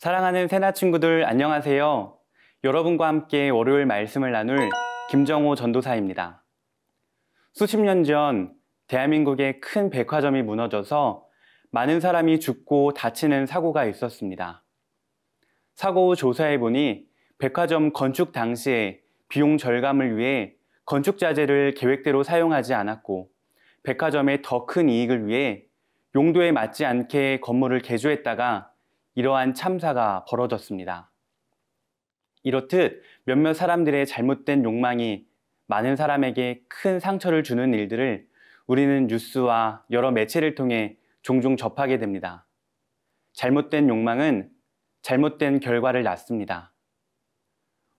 사랑하는 새나 친구들 안녕하세요. 여러분과 함께 월요일 말씀을 나눌 김정호 전도사입니다. 수십 년 전 대한민국의 큰 백화점이 무너져서 많은 사람이 죽고 다치는 사고가 있었습니다. 사고 후 조사해 보니 백화점 건축 당시에 비용 절감을 위해 건축 자재를 계획대로 사용하지 않았고 백화점의 더 큰 이익을 위해 용도에 맞지 않게 건물을 개조했다가 이러한 참사가 벌어졌습니다. 이렇듯 몇몇 사람들의 잘못된 욕망이 많은 사람에게 큰 상처를 주는 일들을 우리는 뉴스와 여러 매체를 통해 종종 접하게 됩니다. 잘못된 욕망은 잘못된 결과를 낳습니다.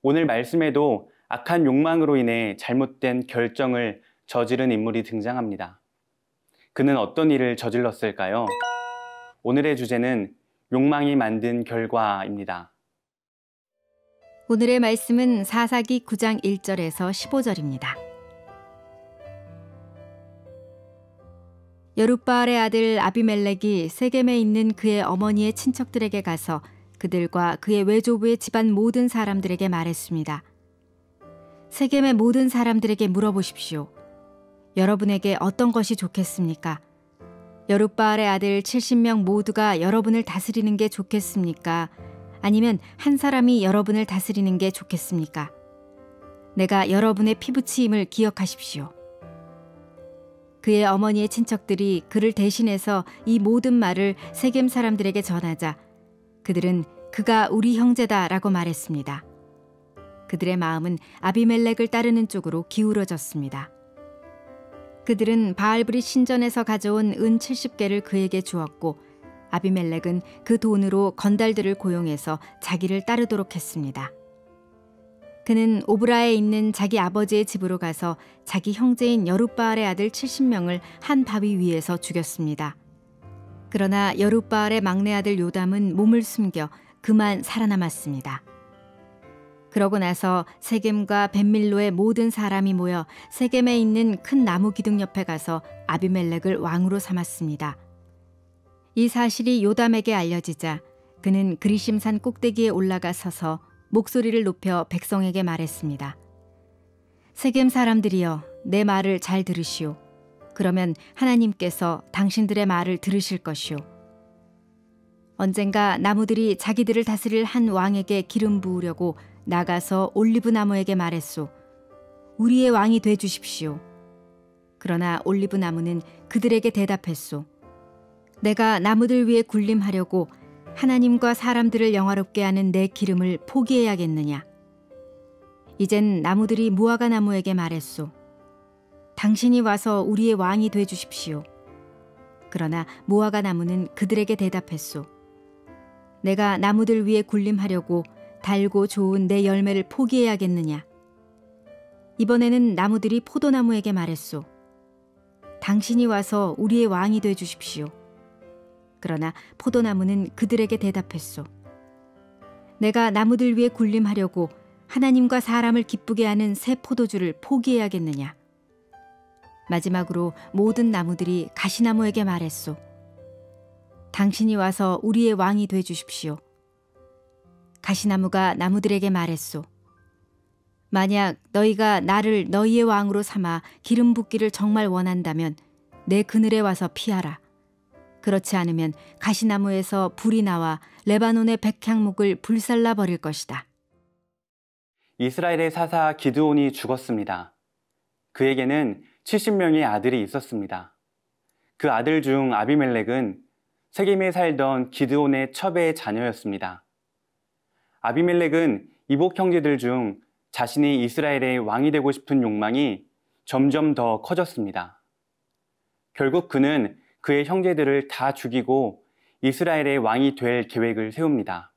오늘 말씀에도 악한 욕망으로 인해 잘못된 결정을 저지른 인물이 등장합니다. 그는 어떤 일을 저질렀을까요? 오늘의 주제는 욕망이 만든 결과입니다. 오늘의 말씀은 사사기 9장 1절에서 15절입니다. 여룻바알의 아들 아비멜렉이 세겜에 있는 그의 어머니의 친척들에게 가서 그들과 그의 외조부의 집안 모든 사람들에게 말했습니다. 세겜의 모든 사람들에게 물어보십시오. 여러분에게 어떤 것이 좋겠습니까? 여룻바알의 아들 70명 모두가 여러분을 다스리는 게 좋겠습니까? 아니면 한 사람이 여러분을 다스리는 게 좋겠습니까? 내가 여러분의 피부치임을 기억하십시오. 그의 어머니의 친척들이 그를 대신해서 이 모든 말을 세겜 사람들에게 전하자 그들은 그가 우리 형제다라고 말했습니다. 그들의 마음은 아비멜렉을 따르는 쪽으로 기울어졌습니다. 그들은 바알브릿 신전에서 가져온 은 70개를 그에게 주었고 아비멜렉은 그 돈으로 건달들을 고용해서 자기를 따르도록 했습니다. 그는 오브라에 있는 자기 아버지의 집으로 가서 자기 형제인 여룻바알의 아들 70명을 한 바위 위에서 죽였습니다. 그러나 여룻바알의 막내 아들 요담은 몸을 숨겨 그만 살아남았습니다. 그러고 나서 세겜과 벳밀로의 모든 사람이 모여 세겜에 있는 큰 나무 기둥 옆에 가서 아비멜렉을 왕으로 삼았습니다. 이 사실이 요담에게 알려지자 그는 그리심산 꼭대기에 올라가 서서 목소리를 높여 백성에게 말했습니다. 세겜 사람들이여, 내 말을 잘 들으시오. 그러면 하나님께서 당신들의 말을 들으실 것이오. 언젠가 나무들이 자기들을 다스릴 한 왕에게 기름 부으려고 나가서 올리브 나무에게 말했소. 우리의 왕이 돼 주십시오. 그러나 올리브 나무는 그들에게 대답했소. 내가 나무들 위에 군림하려고 하나님과 사람들을 영화롭게 하는 내 기름을 포기해야겠느냐. 이젠 나무들이 무화과 나무에게 말했소. 당신이 와서 우리의 왕이 돼 주십시오. 그러나 무화과 나무는 그들에게 대답했소. 내가 나무들 위에 군림하려고 달고 좋은 내 열매를 포기해야겠느냐. 이번에는 나무들이 포도나무에게 말했소. 당신이 와서 우리의 왕이 돼 주십시오. 그러나 포도나무는 그들에게 대답했소. 내가 나무들 위에 군림하려고 하나님과 사람을 기쁘게 하는 새 포도주를 포기해야겠느냐. 마지막으로 모든 나무들이 가시나무에게 말했소. 당신이 와서 우리의 왕이 돼 주십시오. 가시나무가 나무들에게 말했소. 만약 너희가 나를 너희의 왕으로 삼아 기름 붓기를 정말 원한다면 내 그늘에 와서 피하라. 그렇지 않으면 가시나무에서 불이 나와 레바논의 백향목을 불살라 버릴 것이다. 이스라엘의 사사 기드온이 죽었습니다. 그에게는 70명의 아들이 있었습니다. 그 아들 중 아비멜렉은 세겜에 살던 기드온의 첩의 자녀였습니다. 아비멜렉은 이복 형제들 중 자신이 이스라엘의 왕이 되고 싶은 욕망이 점점 더 커졌습니다. 결국 그는 그의 형제들을 다 죽이고 이스라엘의 왕이 될 계획을 세웁니다.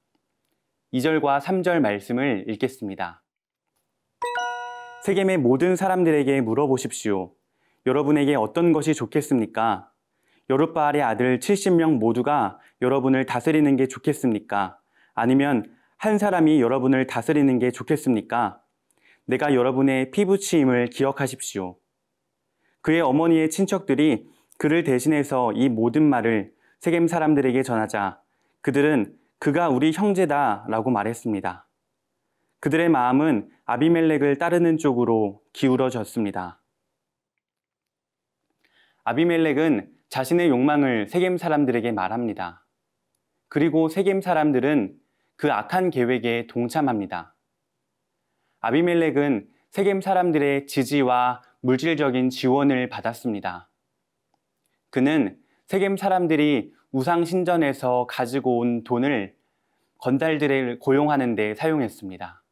2절과 3절 말씀을 읽겠습니다. 세겜의 모든 사람들에게 물어보십시오. 여러분에게 어떤 것이 좋겠습니까? 여룻바알의 아들 70명 모두가 여러분을 다스리는 게 좋겠습니까? 아니면 한 사람이 여러분을 다스리는 게 좋겠습니까? 내가 여러분의 피부치임을 기억하십시오. 그의 어머니의 친척들이 그를 대신해서 이 모든 말을 세겜 사람들에게 전하자 그들은 그가 우리 형제다라고 말했습니다. 그들의 마음은 아비멜렉을 따르는 쪽으로 기울어졌습니다. 아비멜렉은 자신의 욕망을 세겜 사람들에게 말합니다. 그리고 세겜 사람들은 그 악한 계획에 동참합니다. 아비멜렉은 세겜 사람들의 지지와 물질적인 지원을 받았습니다. 그는 세겜 사람들이 우상 신전에서 가지고 온 돈을 건달들을 고용하는 데 사용했습니다.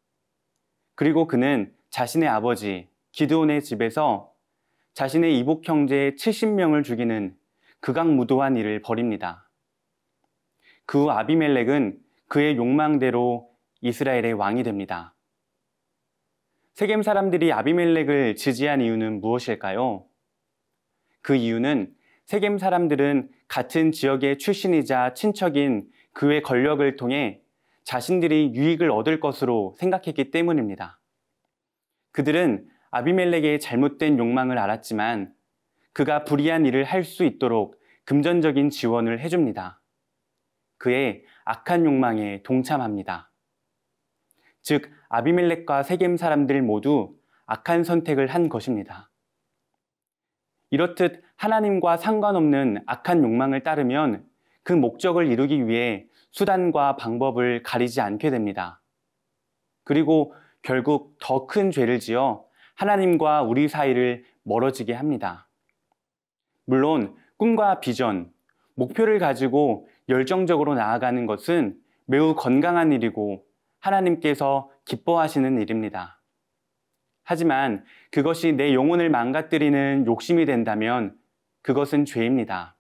그리고 그는 자신의 아버지 기드온의 집에서 자신의 이복 형제 70명을 죽이는 극악무도한 일을 벌입니다. 그 후 아비멜렉은 그의 욕망대로 이스라엘의 왕이 됩니다. 세겜 사람들이 아비멜렉을 지지한 이유는 무엇일까요? 그 이유는 세겜 사람들은 같은 지역의 출신이자 친척인 그의 권력을 통해 자신들이 유익을 얻을 것으로 생각했기 때문입니다. 그들은 아비멜렉의 잘못된 욕망을 알았지만 그가 불의한 일을 할 수 있도록 금전적인 지원을 해줍니다. 그의 악한 욕망에 동참합니다. 즉, 아비멜렉과 세겜 사람들 모두 악한 선택을 한 것입니다. 이렇듯 하나님과 상관없는 악한 욕망을 따르면 그 목적을 이루기 위해 수단과 방법을 가리지 않게 됩니다. 그리고 결국 더 큰 죄를 지어 하나님과 우리 사이를 멀어지게 합니다. 물론 꿈과 비전, 목표를 가지고 열정적으로 나아가는 것은 매우 건강한 일이고 하나님께서 기뻐하시는 일입니다. 하지만 그것이 내 영혼을 망가뜨리는 욕심이 된다면 그것은 죄입니다.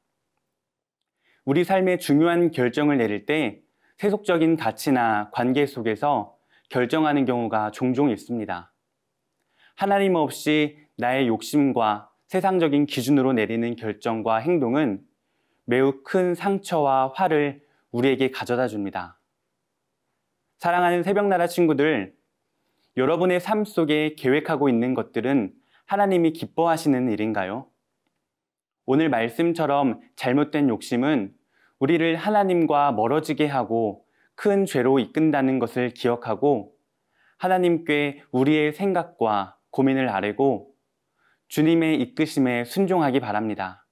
우리 삶의 중요한 결정을 내릴 때 세속적인 가치나 관계 속에서 결정하는 경우가 종종 있습니다. 하나님 없이 나의 욕심과 세상적인 기준으로 내리는 결정과 행동은 매우 큰 상처와 화를 우리에게 가져다 줍니다. 사랑하는 새벽나라 친구들, 여러분의 삶 속에 계획하고 있는 것들은 하나님이 기뻐하시는 일인가요? 오늘 말씀처럼 잘못된 욕심은 우리를 하나님과 멀어지게 하고 큰 죄로 이끈다는 것을 기억하고 하나님께 우리의 생각과 고민을 아뢰고 주님의 이끄심에 순종하기 바랍니다.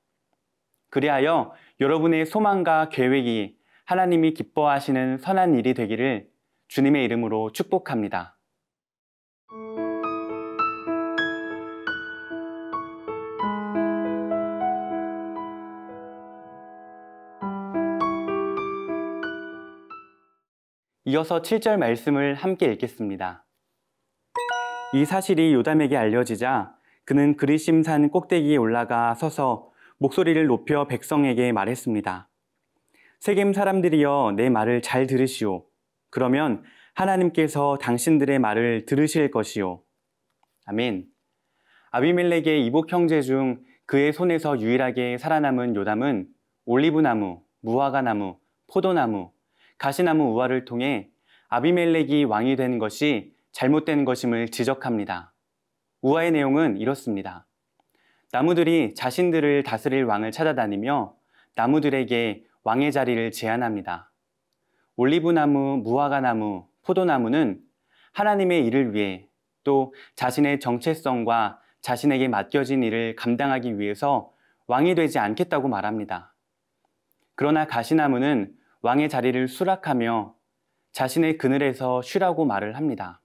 그리하여 여러분의 소망과 계획이 하나님이 기뻐하시는 선한 일이 되기를 주님의 이름으로 축복합니다. 이어서 7절 말씀을 함께 읽겠습니다. 이 사실이 요담에게 알려지자 그는 그리심산 꼭대기에 올라가 서서 목소리를 높여 백성에게 말했습니다. 세겜 사람들이여, 내 말을 잘 들으시오. 그러면 하나님께서 당신들의 말을 들으실 것이요. 아멘. 아비멜렉의 이복 형제 중 그의 손에서 유일하게 살아남은 요담은 올리브나무, 무화과나무, 포도나무, 가시나무 우화를 통해 아비멜렉이 왕이 된 것이 잘못된 것임을 지적합니다. 우화의 내용은 이렇습니다. 나무들이 자신들을 다스릴 왕을 찾아다니며 나무들에게 왕의 자리를 제안합니다. 올리브나무, 무화과나무, 포도나무는 하나님의 일을 위해 또 자신의 정체성과 자신에게 맡겨진 일을 감당하기 위해서 왕이 되지 않겠다고 말합니다. 그러나 가시나무는 왕의 자리를 수락하며 자신의 그늘에서 쉬라고 말을 합니다.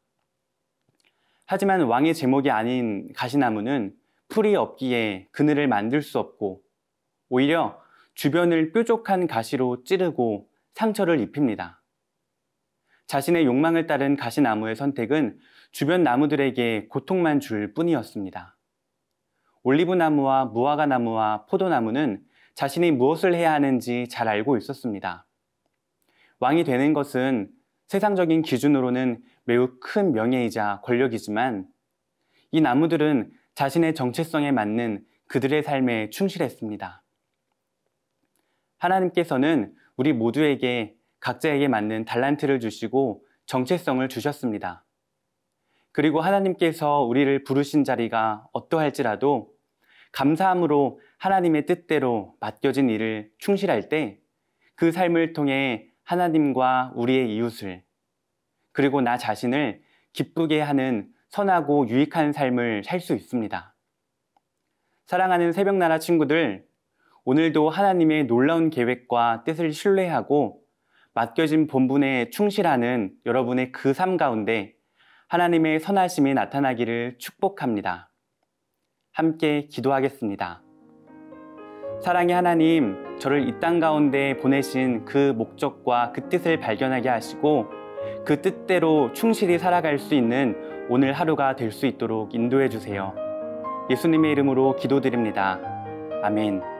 하지만 왕의 제목이 아닌 가시나무는 풀이 없기에 그늘을 만들 수 없고 오히려 주변을 뾰족한 가시로 찌르고 상처를 입힙니다. 자신의 욕망을 따른 가시나무의 선택은 주변 나무들에게 고통만 줄 뿐이었습니다. 올리브나무와 무화과나무와 포도나무는 자신이 무엇을 해야 하는지 잘 알고 있었습니다. 왕이 되는 것은 세상적인 기준으로는 매우 큰 명예이자 권력이지만 이 나무들은 자신의 정체성에 맞는 그들의 삶에 충실했습니다. 하나님께서는 우리 모두에게 각자에게 맞는 달란트를 주시고 정체성을 주셨습니다. 그리고 하나님께서 우리를 부르신 자리가 어떠할지라도 감사함으로 하나님의 뜻대로 맡겨진 일을 충실할 때 그 삶을 통해 하나님과 우리의 이웃을, 그리고 나 자신을 기쁘게 하는 선하고 유익한 삶을 살 수 있습니다. 사랑하는 새벽나라 친구들, 오늘도 하나님의 놀라운 계획과 뜻을 신뢰하고 맡겨진 본분에 충실하는 여러분의 그 삶 가운데 하나님의 선하심이 나타나기를 축복합니다. 함께 기도하겠습니다. 사랑의 하나님, 저를 이 땅 가운데 보내신 그 목적과 그 뜻을 발견하게 하시고 그 뜻대로 충실히 살아갈 수 있는 오늘 하루가 될 수 있도록 인도해 주세요. 예수님의 이름으로 기도드립니다. 아멘.